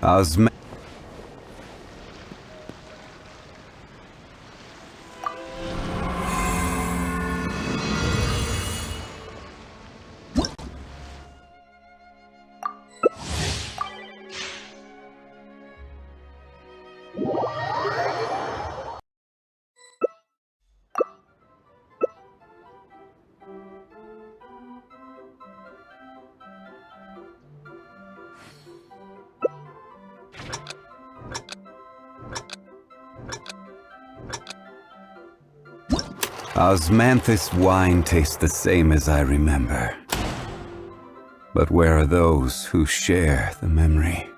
Osm- Osmanthus wine tastes the same as I remember. But where are those who share the memory?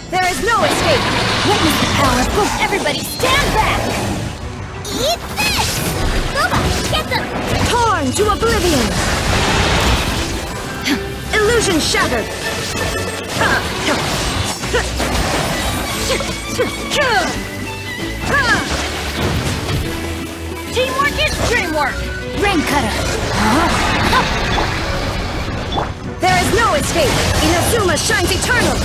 There is no escape! Witness the power of proof! Everybody stand back! Eat this! Boba, get them! Torn to oblivion! Illusion shattered! Teamwork is dreamwork! Rain cutter! There is no escape! Inazuma shines eternal!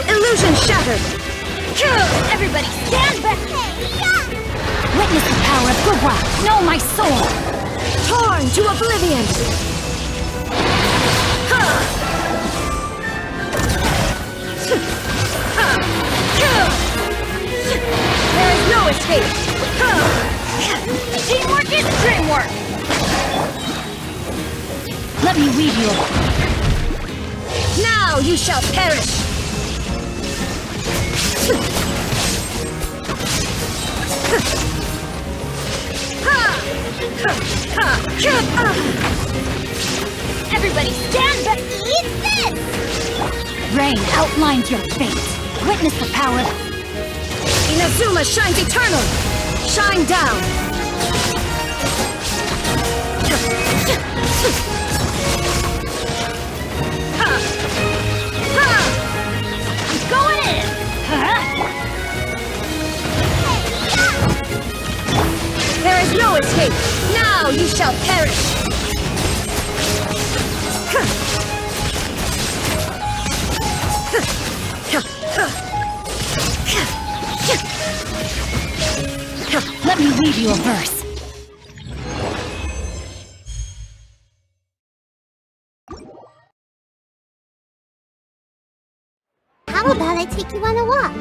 Illusion shattered! Everybody stand back! Witness the power of Gugwa! Know my soul! Torn to oblivion! There is no escape! Teamwork is dreamwork! Let me weave you. Now you shall perish! Everybody stand back! Eat this! Rain outlines your fate. Witness the power. Inazuma shines eternal! Shine down! I'm going in! There is no escape! Now you shall perish! Let me read you a verse. How about I take you on a walk?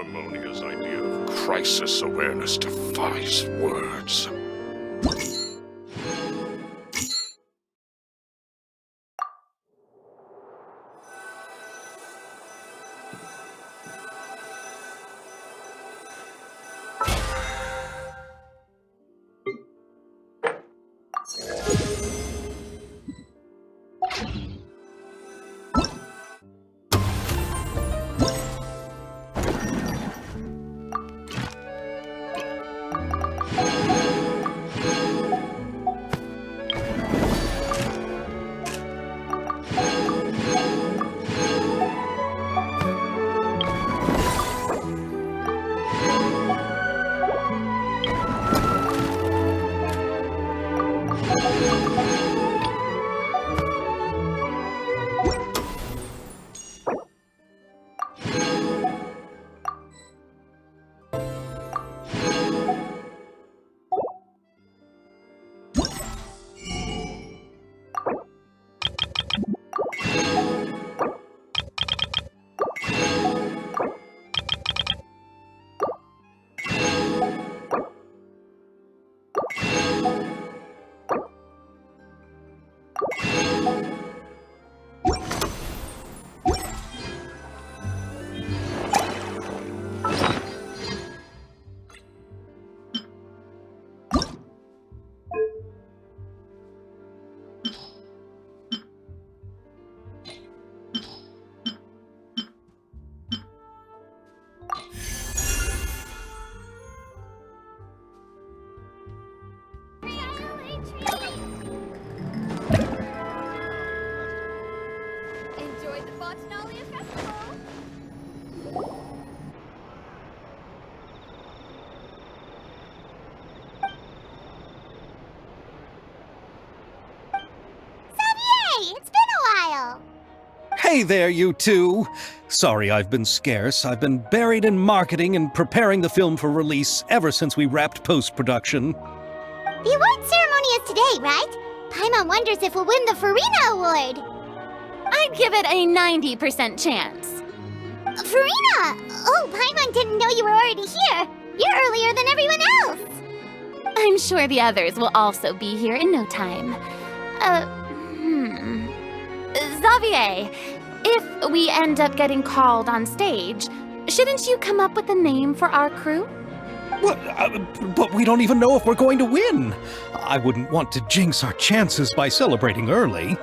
Ammonia's idea of crisis awareness defies words. Hey there, you two! Sorry I've been scarce. I've been buried in marketing and preparing the film for release ever since we wrapped post-production. The award ceremony is today, right? Paimon wonders if we'll win the Furina Award. I'd give it a 90% chance. Furina! Oh, Paimon didn't know you were already here. You're earlier than everyone else. I'm sure the others will also be here in no time. Xavier, if we end up getting called on stage, shouldn't you come up with a name for our crew? What? But we don't even know if we're going to win. I wouldn't want to jinx our chances by celebrating early.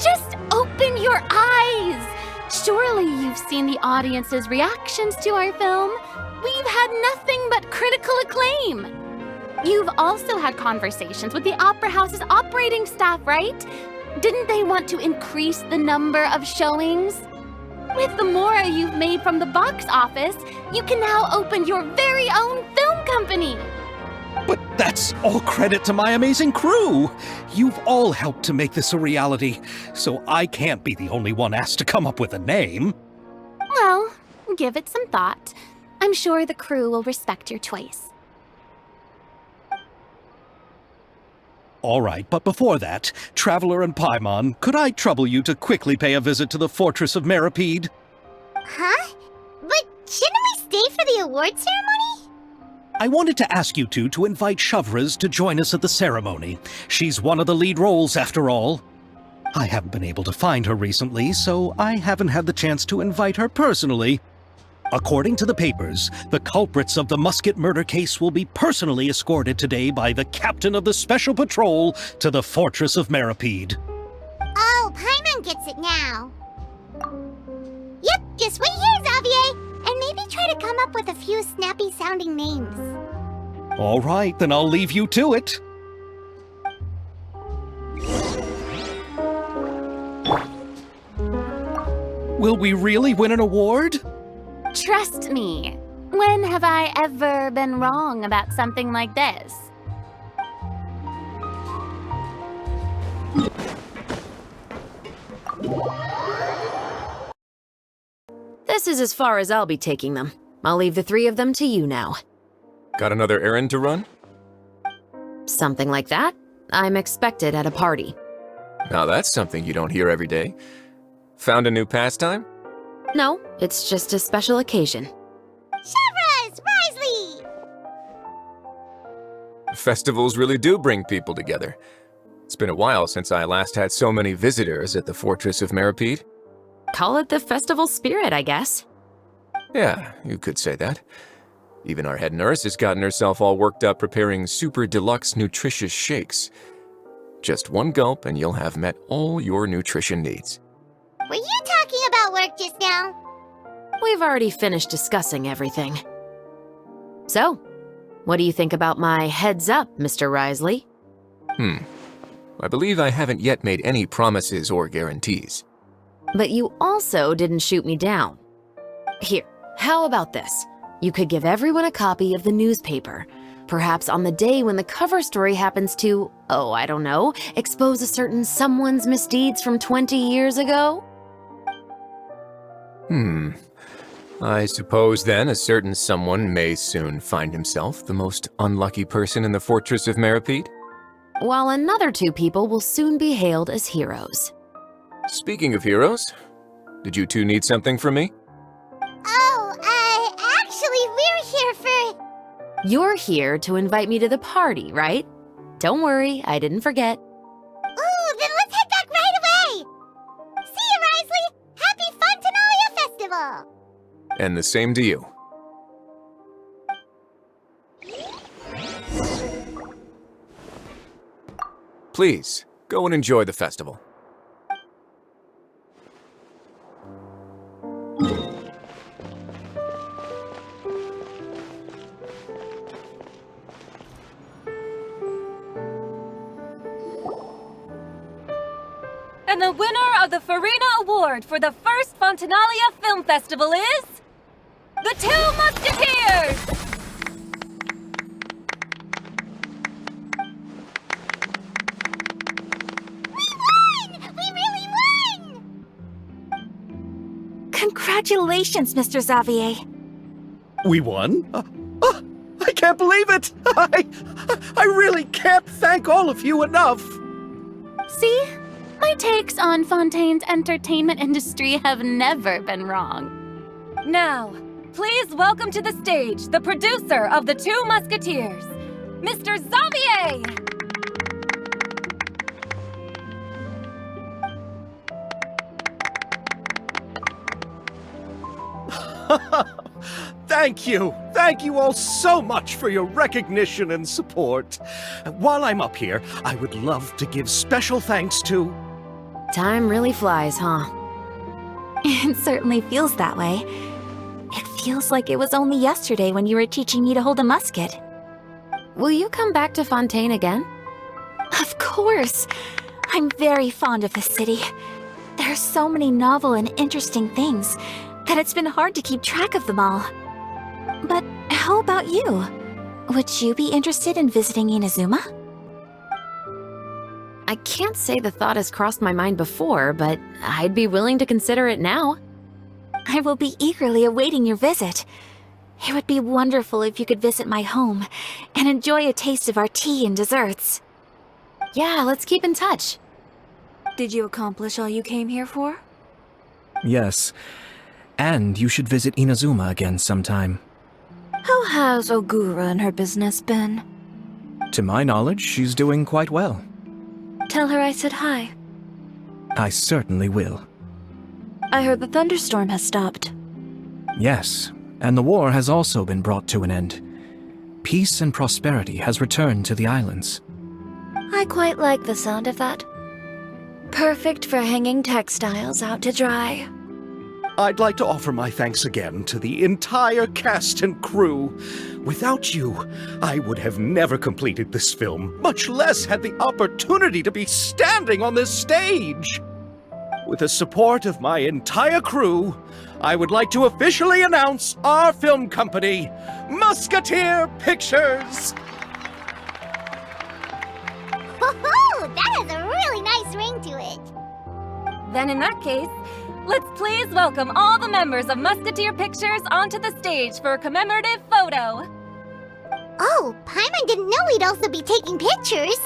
Just open your eyes! Surely you've seen the audience's reactions to our film. We've had nothing but critical acclaim. You've also had conversations with the Opera House's operating staff, right? Didn't they want to increase the number of showings? With the more you've made from the box office, you can now open your very own film company. But that's all credit to my amazing crew. You've all helped to make this a reality, so I can't be the only one asked to come up with a name. Well, give it some thought. I'm sure the crew will respect your choice. All right, but before that, Traveler and Paimon, could I trouble you to quickly pay a visit to the Fortress of Meripede? Huh? But shouldn't we stay for the award ceremony? I wanted to ask you two to invite Shavraz to join us at the ceremony. She's one of the lead roles, after all. I haven't been able to find her recently, so I haven't had the chance to invite her personally. According to the papers, the culprits of the musket murder case will be personally escorted today by the captain of the Special Patrol to the Fortress of Meripede. Oh, Paimon gets it now. Yep, just wait here, Xavier, and maybe try to come up with a few snappy-sounding names. All right, then I'll leave you to it. Will we really win an award? Trust me. When have I ever been wrong about something like this? This is as far as I'll be taking them. I'll leave the three of them to you now. Got another errand to run? Something like that. I'm expected at a party. Now that's something you don't hear every day. Found a new pastime? No, it's just a special occasion. Shavraz! Risley! Festivals really do bring people together. It's been a while since I last had so many visitors at the Fortress of Meripede. Call it the festival spirit, I guess. Yeah, you could say that. Even our head nurse has gotten herself all worked up preparing super deluxe nutritious shakes. Just one gulp and you'll have met all your nutrition needs. Were you talking about work just now? We've already finished discussing everything. So, what do you think about my heads up, Mr. Risley? I believe I haven't yet made any promises or guarantees. But you also didn't shoot me down. Here, how about this? You could give everyone a copy of the newspaper. Perhaps on the day when the cover story happens to, oh, I don't know, expose a certain someone's misdeeds from 20 years ago? I suppose then a certain someone may soon find himself the most unlucky person in the Fortress of Meripede. While another two people will soon be hailed as heroes. Speaking of heroes, did you two need something from me? Oh, actually, we're here for... You're here to invite me to the party, right? Don't worry, I didn't forget. Ooh, then let's head back right away! See you, Risley! Happy Funtenalia Festival! And the same to you. Please, go and enjoy the festival. And the winner of the Furina Award for the first Funtenalia Film Festival is... The Two Musketeers! We won! We really won! Congratulations, Mr. Xavier. We won? I can't believe it! I really can't thank all of you enough! See? My takes on Fontaine's entertainment industry have never been wrong. Now, please welcome to the stage the producer of The Two Musketeers, Mr. Xavier! Thank you! Thank you all so much for your recognition and support. While I'm up here, I would love to give special thanks to... Time really flies, huh? It certainly feels that way. It feels like it was only yesterday when you were teaching me to hold a musket. Will you come back to Fontaine again? Of course! I'm very fond of this city. There are so many novel and interesting things that it's been hard to keep track of them all. But how about you? Would you be interested in visiting Inazuma? I can't say the thought has crossed my mind before, but I'd be willing to consider it now. I will be eagerly awaiting your visit. It would be wonderful if you could visit my home and enjoy a taste of our tea and desserts. Yeah, let's keep in touch. Did you accomplish all you came here for? Yes. And you should visit Inazuma again sometime. How has Ogura and her business been? To my knowledge, she's doing quite well. Tell her I said hi. I certainly will. I heard the thunderstorm has stopped. Yes, and the war has also been brought to an end. Peace and prosperity has returned to the islands. I quite like the sound of that. Perfect for hanging textiles out to dry. I'd like to offer my thanks again to the entire cast and crew. Without you, I would have never completed this film, much less had the opportunity to be standing on this stage. With the support of my entire crew, I would like to officially announce our film company, Musketeer Pictures! Woohoo! That has a really nice ring to it. Then in that case, let's please welcome all the members of Musketeer Pictures onto the stage for a commemorative photo. Oh, Paimon didn't know we'd also be taking pictures.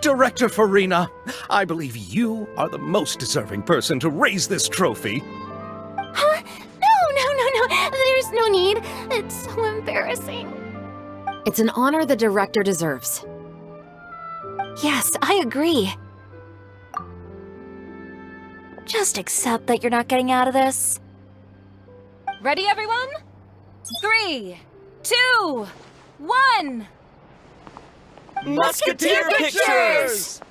Director Furina, I believe you are the most deserving person to raise this trophy. Huh? No. There's no need. It's so embarrassing. It's an honor the director deserves. Yes, I agree. Just accept that you're not getting out of this. Ready, everyone? 3, 2, 1! Musketeer Pictures!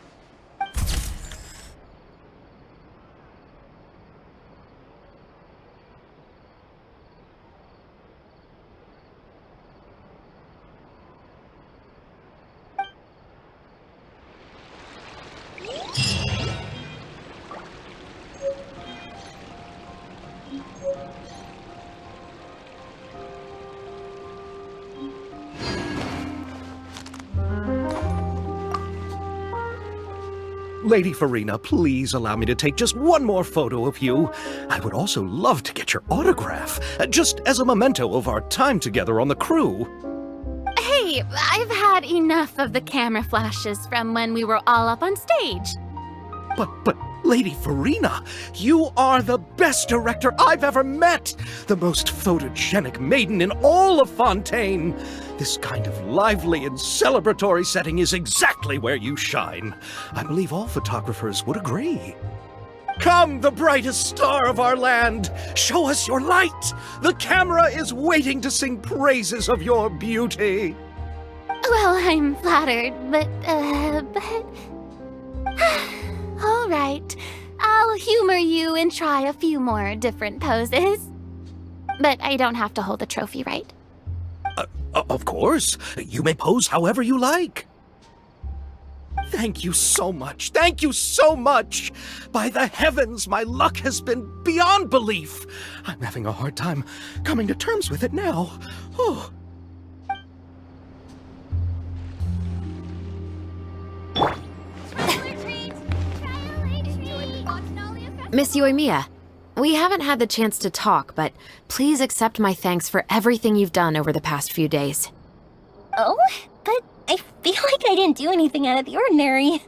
Lady Furina, please allow me to take just one more photo of you. I would also love to get your autograph, just as a memento of our time together on the crew. Hey, I've had enough of the camera flashes from when we were all up on stage. But, Lady Furina, you are the best director I've ever met! The most photogenic maiden in all of Fontaine! This kind of lively and celebratory setting is exactly where you shine. I believe all photographers would agree. Come, the brightest star of our land! Show us your light! The camera is waiting to sing praises of your beauty! Well, I'm flattered, but... All right. I'll humor you and try a few more different poses. But I don't have to hold the trophy, right? Of course. You may pose however you like. Thank you so much. Thank you so much. By the heavens, my luck has been beyond belief. I'm having a hard time coming to terms with it now. Oh. Miss Yoimiya, We haven't had the chance to talk, but please accept my thanks for everything you've done over the past few days. Oh, but I feel like I didn't do anything out of the ordinary.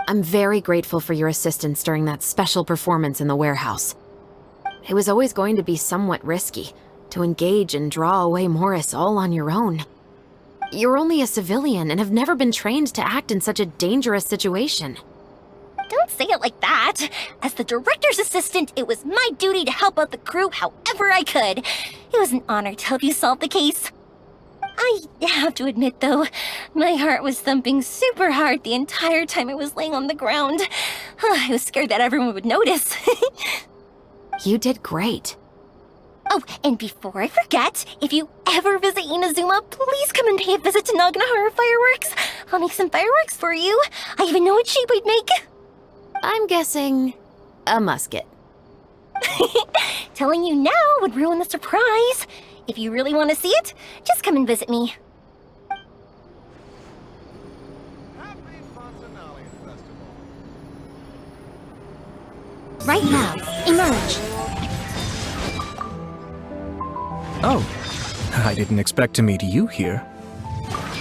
I'm very grateful for your assistance during that special performance in the warehouse. It was always going to be somewhat risky, to engage and draw away Morris all on your own. You're only a civilian and have never been trained to act in such a dangerous situation. Don't say it like that. As the director's assistant, it was my duty to help out the crew however I could. It was an honor to help you solve the case. I have to admit, though, my heart was thumping super hard the entire time I was laying on the ground. I was scared that everyone would notice. You did great. Oh, and before I forget, if you ever visit Inazuma, please come and pay a visit to Naganohara Fireworks. I'll make some fireworks for you. I even know what shape we'd make. I'm guessing a musket. Telling you now would ruin the surprise. If you really want to see it, just come and visit me. Right now, emerge. Oh, I didn't expect to meet you here.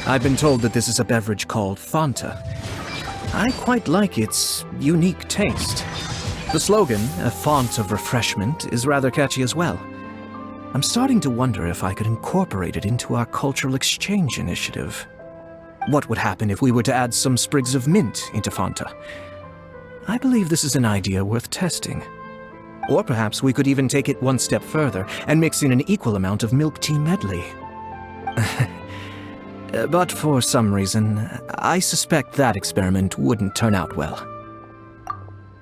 I've been told that this is a beverage called Fanta. I quite like its unique taste. The slogan, a font of refreshment, is rather catchy as well. I'm starting to wonder if I could incorporate it into our cultural exchange initiative. What would happen if we were to add some sprigs of mint into Fanta? I believe this is an idea worth testing. Or perhaps we could even take it one step further and mix in an equal amount of milk tea medley. But for some reason, I suspect that experiment wouldn't turn out well.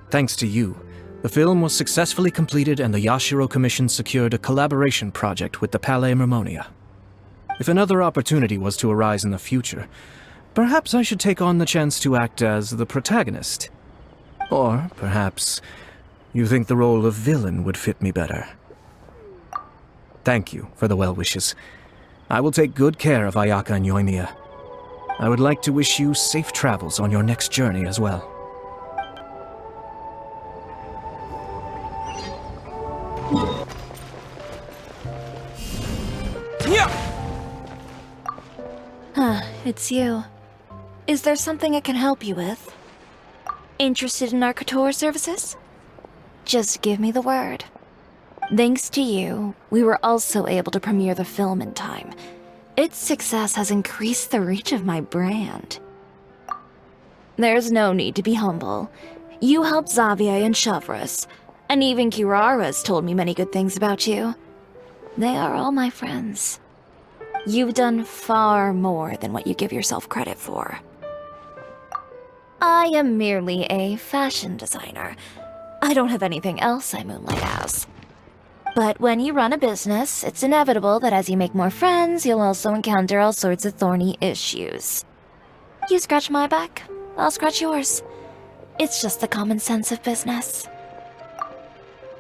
Thanks to you, the film was successfully completed and the Yashiro Commission secured a collaboration project with the Palais Mermonia. If another opportunity was to arise in the future, perhaps I should take on the chance to act as the protagonist. Or perhaps you think the role of villain would fit me better. Thank you for the well wishes. I will take good care of Ayaka and Yoimiya. I would like to wish you safe travels on your next journey as well. It's you. Is there something I can help you with? Interested in our couture services? Just give me the word. Thanks to you, we were also able to premiere the film in time. Its success has increased the reach of my brand. There's no need to be humble. You helped Xavier and Chevreuse, and even Kirara's told me many good things about you. They are all my friends. You've done far more than what you give yourself credit for. I am merely a fashion designer. I don't have anything else I moonlight as. But when you run a business, it's inevitable that as you make more friends, you'll also encounter all sorts of thorny issues. You scratch my back, I'll scratch yours. It's just the common sense of business.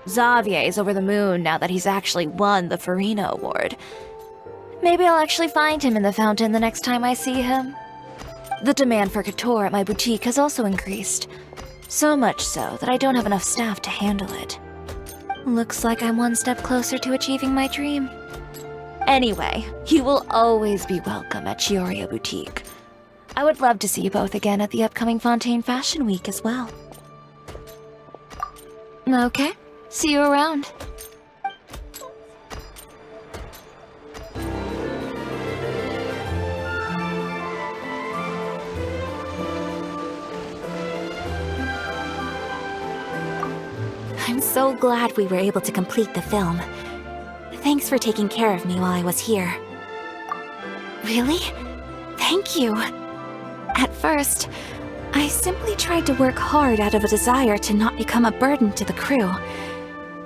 Xavier's over the moon now that he's actually won the Furina Award. Maybe I'll actually find him in the fountain the next time I see him. The demand for couture at my boutique has also increased. So much so that I don't have enough staff to handle it. Looks like I'm one step closer to achieving my dream. Anyway, you will always be welcome at Chioria Boutique. I would love to see you both again at the upcoming Fontaine Fashion Week as well. Okay, see you around. I'm so glad we were able to complete the film. Thanks for taking care of me while I was here. Really? Thank you. At first, I simply tried to work hard out of a desire to not become a burden to the crew.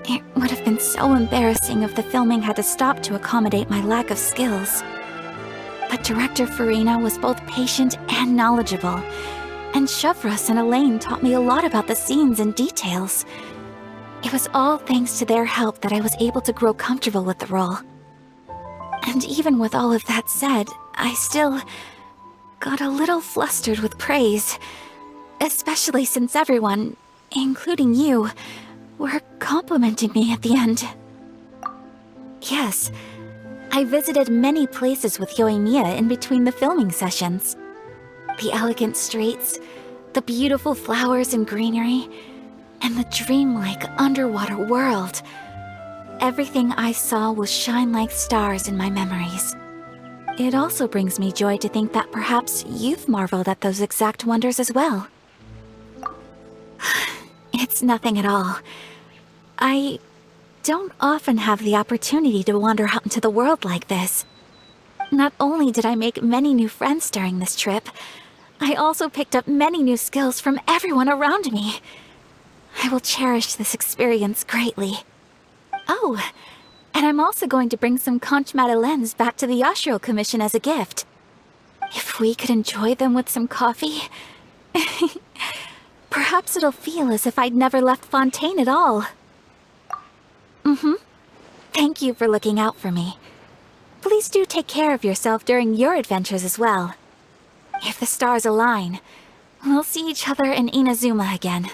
It would have been so embarrassing if the filming had to stop to accommodate my lack of skills. But Director Furina was both patient and knowledgeable, and Chevreuse and Elaine taught me a lot about the scenes and details. It was all thanks to their help that I was able to grow comfortable with the role. And even with all of that said, I still got a little flustered with praise. Especially since everyone, including you, were complimenting me at the end. Yes, I visited many places with Yoimiya in between the filming sessions. The elegant streets, the beautiful flowers and greenery, and the dreamlike underwater world. Everything I saw will shine like stars in my memories. It also brings me joy to think that perhaps you've marveled at those exact wonders as well. It's nothing at all. I don't often have the opportunity to wander out into the world like this. Not only did I make many new friends during this trip, I also picked up many new skills from everyone around me. I will cherish this experience greatly. Oh, and I'm also going to bring some conch madeleines back to the Yashiro Commission as a gift. If we could enjoy them with some coffee, perhaps it'll feel as if I'd never left Fontaine at all. Thank you for looking out for me. Please do take care of yourself during your adventures as well. If the stars align, we'll see each other in Inazuma again.